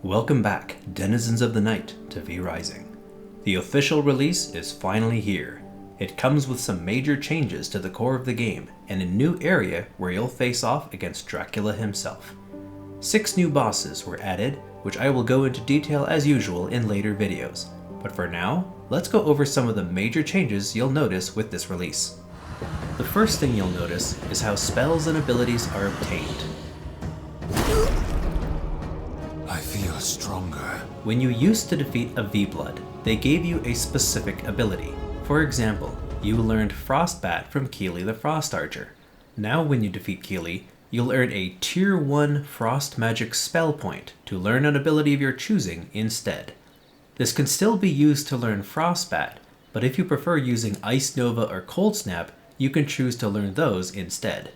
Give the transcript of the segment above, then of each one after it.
Welcome back, denizens of the night, to V Rising. The official release is finally here. It comes with some major changes to the core of the game and a new area where you'll face off against Dracula himself. 6 new bosses were added, which I will go into detail as usual in later videos. But for now, let's go over some of the major changes you'll notice with this release. The first thing you'll notice is how spells and abilities are obtained. I feel stronger. When you used to defeat a V-Blood, they gave you a specific ability. For example, you learned Frostbat from Keely the Frost Archer. Now when you defeat Keely, you'll earn a Tier 1 Frost Magic spell point to learn an ability of your choosing instead. This can still be used to learn Frostbat, but if you prefer using Ice Nova or Cold Snap, you can choose to learn those instead.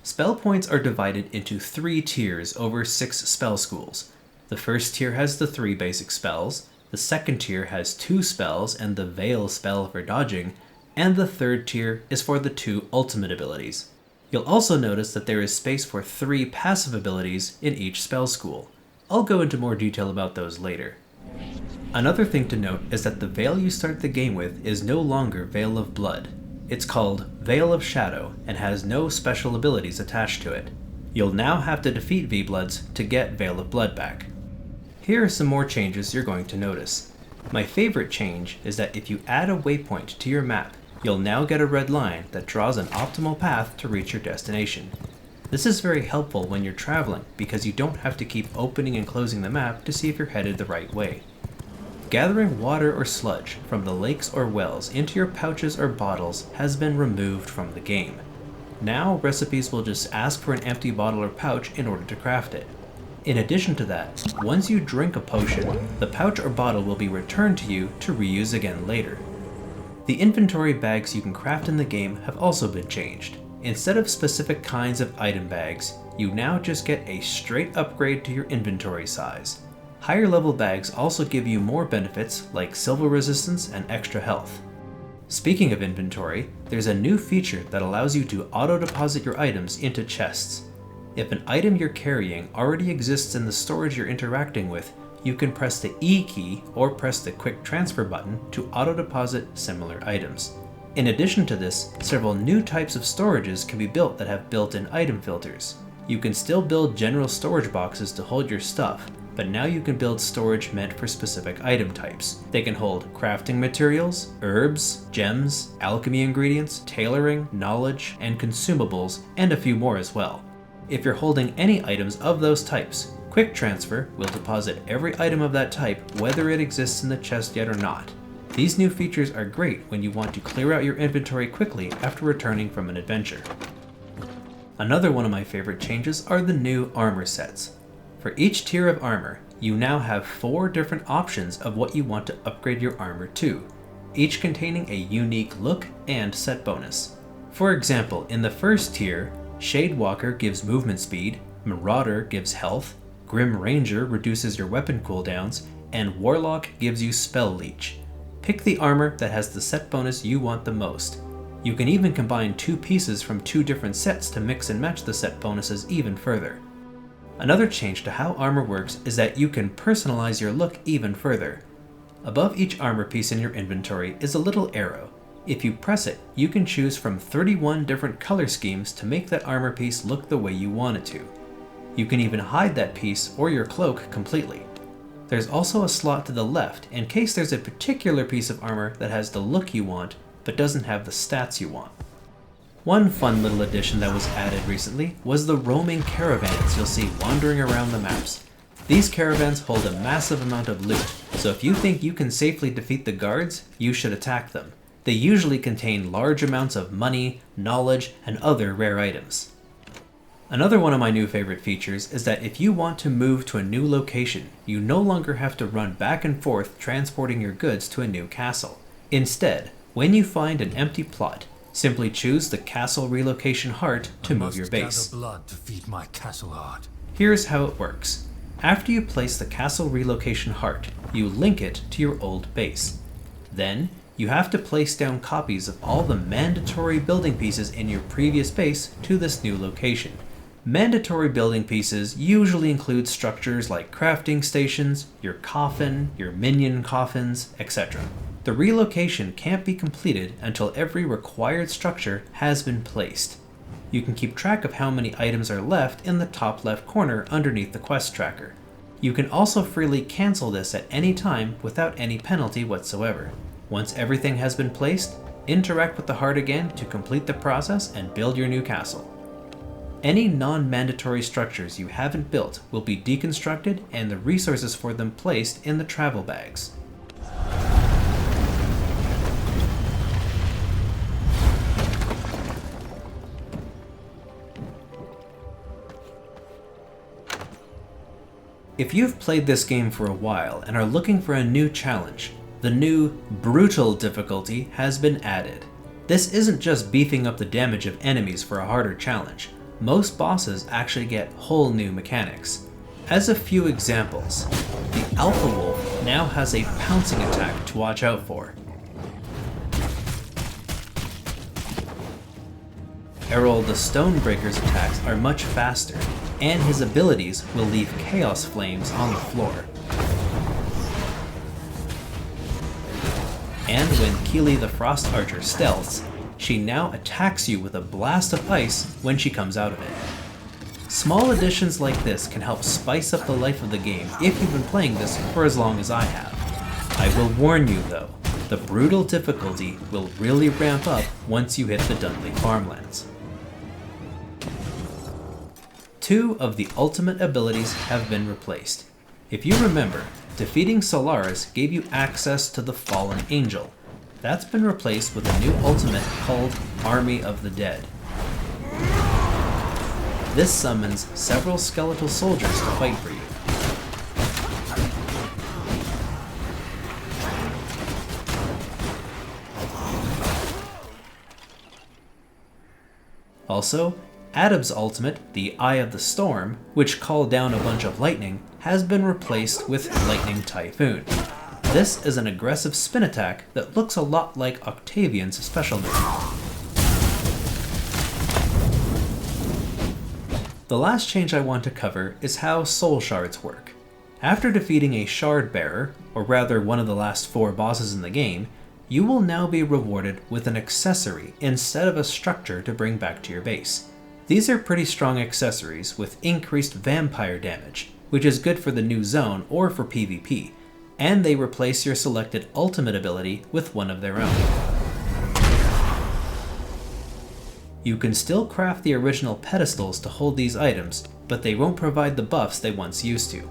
Spell points are divided into 3 tiers over 6 spell schools. The first tier has the 3 basic spells, the second tier has 2 spells and the Veil spell for dodging, and the third tier is for the 2 ultimate abilities. You'll also notice that there is space for 3 passive abilities in each spell school. I'll go into more detail about those later. Another thing to note is that the Veil you start the game with is no longer Veil of Blood. It's called Veil of Shadow and has no special abilities attached to it. You'll now have to defeat V-Bloods to get Veil of Blood back. Here are some more changes you're going to notice. My favorite change is that if you add a waypoint to your map, you'll now get a red line that draws an optimal path to reach your destination. This is very helpful when you're traveling because you don't have to keep opening and closing the map to see if you're headed the right way. Gathering water or sludge from the lakes or wells into your pouches or bottles has been removed from the game. Now recipes will just ask for an empty bottle or pouch in order to craft it. In addition to that, once you drink a potion, the pouch or bottle will be returned to you to reuse again later. The inventory bags you can craft in the game have also been changed. Instead of specific kinds of item bags, you now just get a straight upgrade to your inventory size. Higher level bags also give you more benefits like silver resistance and extra health. Speaking of inventory, there's a new feature that allows you to auto-deposit your items into chests. If an item you're carrying already exists in the storage you're interacting with, you can press the E key or press the quick transfer button to auto-deposit similar items. In addition to this, several new types of storages can be built that have built-in item filters. You can still build general storage boxes to hold your stuff, but now you can build storage meant for specific item types. They can hold crafting materials, herbs, gems, alchemy ingredients, tailoring, knowledge, and consumables, and a few more as well. If you're holding any items of those types, Quick Transfer will deposit every item of that type whether it exists in the chest yet or not. These new features are great when you want to clear out your inventory quickly after returning from an adventure. Another one of my favorite changes are the new armor sets. For each tier of armor, you now have 4 different options of what you want to upgrade your armor to, each containing a unique look and set bonus. For example, in the first tier, Shadewalker gives movement speed, Marauder gives health, Grim Ranger reduces your weapon cooldowns, and Warlock gives you Spell Leech. Pick the armor that has the set bonus you want the most. You can even combine 2 pieces from 2 different sets to mix and match the set bonuses even further. Another change to how armor works is that you can personalize your look even further. Above each armor piece in your inventory is a little arrow. If you press it, you can choose from 31 different color schemes to make that armor piece look the way you want it to. You can even hide that piece or your cloak completely. There's also a slot to the left in case there's a particular piece of armor that has the look you want but doesn't have the stats you want. One fun little addition that was added recently was the roaming caravans you'll see wandering around the maps. These caravans hold a massive amount of loot, so if you think you can safely defeat the guards, you should attack them. They usually contain large amounts of money, knowledge, and other rare items. Another one of my new favorite features is that if you want to move to a new location, you no longer have to run back and forth transporting your goods to a new castle. Instead, when you find an empty plot, simply choose the Castle Relocation Heart to move your base. Blood to feed my castle heart. Here's how it works. After you place the Castle Relocation Heart, you link it to your old base. Then, you have to place down copies of all the mandatory building pieces in your previous base to this new location. Mandatory building pieces usually include structures like crafting stations, your coffin, your minion coffins, etc. The relocation can't be completed until every required structure has been placed. You can keep track of how many items are left in the top left corner underneath the quest tracker. You can also freely cancel this at any time without any penalty whatsoever. Once everything has been placed, interact with the heart again to complete the process and build your new castle. Any non-mandatory structures you haven't built will be deconstructed and the resources for them placed in the travel bags. If you've played this game for a while and are looking for a new challenge, the new Brutal difficulty has been added. This isn't just beefing up the damage of enemies for a harder challenge. Most bosses actually get whole new mechanics. As a few examples, the Alpha Wolf now has a pouncing attack to watch out for. Errol the Stonebreaker's attacks are much faster, and his abilities will leave chaos flames on the floor. And when Keely the Frost Archer stealths, she now attacks you with a blast of ice when she comes out of it. Small additions like this can help spice up the life of the game if you've been playing this for as long as I have. I will warn you though, the Brutal difficulty will really ramp up once you hit the Dudley farmlands. 2 of the ultimate abilities have been replaced. If you remember, defeating Solaris gave you access to the Fallen Angel. That's been replaced with a new ultimate called Army of the Dead. This summons several skeletal soldiers to fight for you. Also, Adam's ultimate, the Eye of the Storm, which called down a bunch of lightning, has been replaced with Lightning Typhoon. This is an aggressive spin attack that looks a lot like Octavian's special move. The last change I want to cover is how soul shards work. After defeating a shard bearer, or rather one of the last 4 bosses in the game, you will now be rewarded with an accessory instead of a structure to bring back to your base. These are pretty strong accessories with increased vampire damage, which is good for the new zone or for PvP, and they replace your selected ultimate ability with one of their own. You can still craft the original pedestals to hold these items, but they won't provide the buffs they once used to.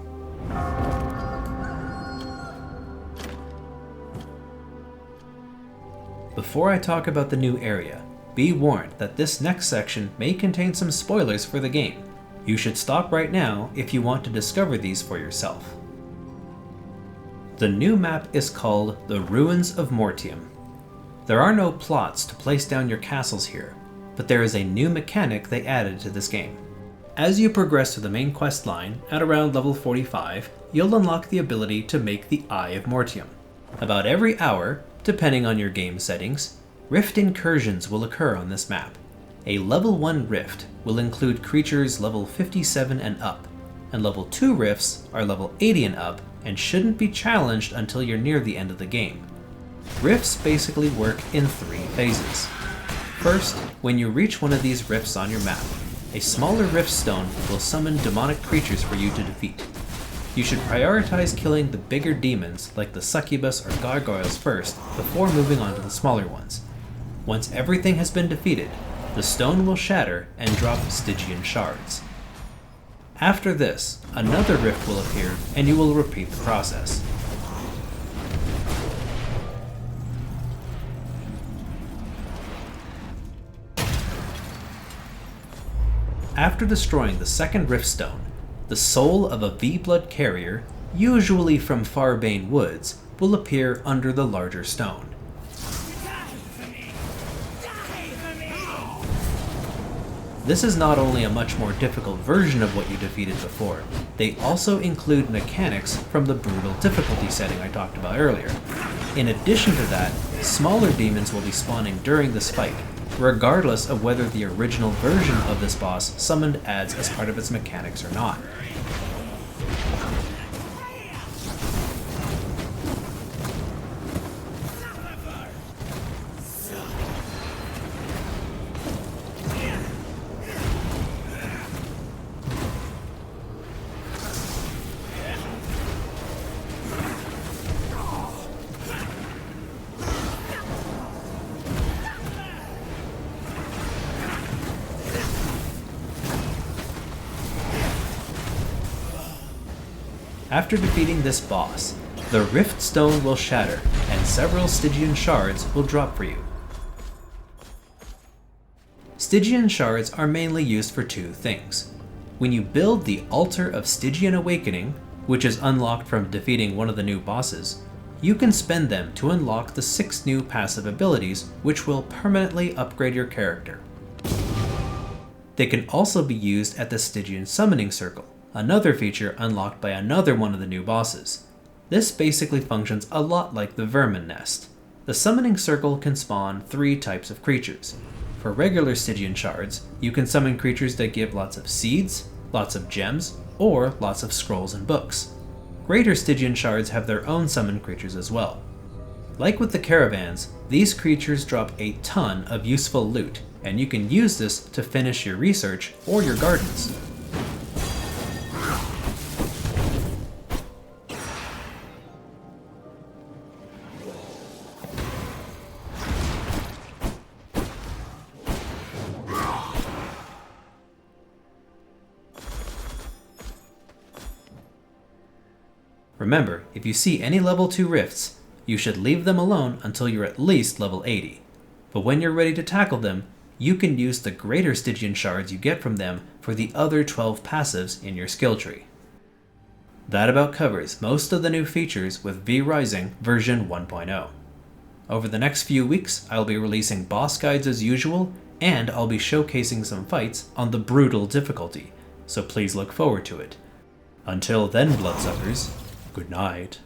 Before I talk about the new area, be warned that this next section may contain some spoilers for the game. You should stop right now if you want to discover these for yourself. The new map is called the Ruins of Mortium. There are no plots to place down your castles here, but there is a new mechanic they added to this game. As you progress through the main quest line, at around level 45, you'll unlock the ability to make the Eye of Mortium. About every hour, depending on your game settings, rift incursions will occur on this map. A level 1 rift will include creatures level 57 and up, and level 2 rifts are level 80 and up and shouldn't be challenged until you're near the end of the game. Rifts basically work in 3 phases. First, when you reach one of these rifts on your map, a smaller rift stone will summon demonic creatures for you to defeat. You should prioritize killing the bigger demons like the succubus or gargoyles first before moving on to the smaller ones. Once everything has been defeated, the stone will shatter and drop Stygian shards. After this, another rift will appear and you will repeat the process. After destroying the second rift stone, the soul of a V-Blood carrier, usually from Farbane Woods, will appear under the larger stone. This is not only a much more difficult version of what you defeated before, they also include mechanics from the Brutal difficulty setting I talked about earlier. In addition to that, smaller demons will be spawning during this fight, regardless of whether the original version of this boss summoned adds as part of its mechanics or not. After defeating this boss, the Rift Stone will shatter, and several Stygian Shards will drop for you. Stygian Shards are mainly used for two things. When you build the Altar of Stygian Awakening, which is unlocked from defeating one of the new bosses, you can spend them to unlock the 6 new passive abilities, which will permanently upgrade your character. They can also be used at the Stygian Summoning Circle, another feature unlocked by another one of the new bosses. This basically functions a lot like the Vermin Nest. The Summoning Circle can spawn 3 types of creatures. For regular Stygian Shards, you can summon creatures that give lots of seeds, lots of gems, or lots of scrolls and books. Greater Stygian Shards have their own summoned creatures as well. Like with the caravans, these creatures drop a ton of useful loot, and you can use this to finish your research or your gardens. Remember, if you see any level 2 rifts, you should leave them alone until you're at least level 80. But when you're ready to tackle them, you can use the greater Stygian Shards you get from them for the other 12 passives in your skill tree. That about covers most of the new features with V Rising version 1.0. Over the next few weeks, I'll be releasing boss guides as usual, and I'll be showcasing some fights on the brutal difficulty, so please look forward to it. Until then, Bloodsuckers, good night.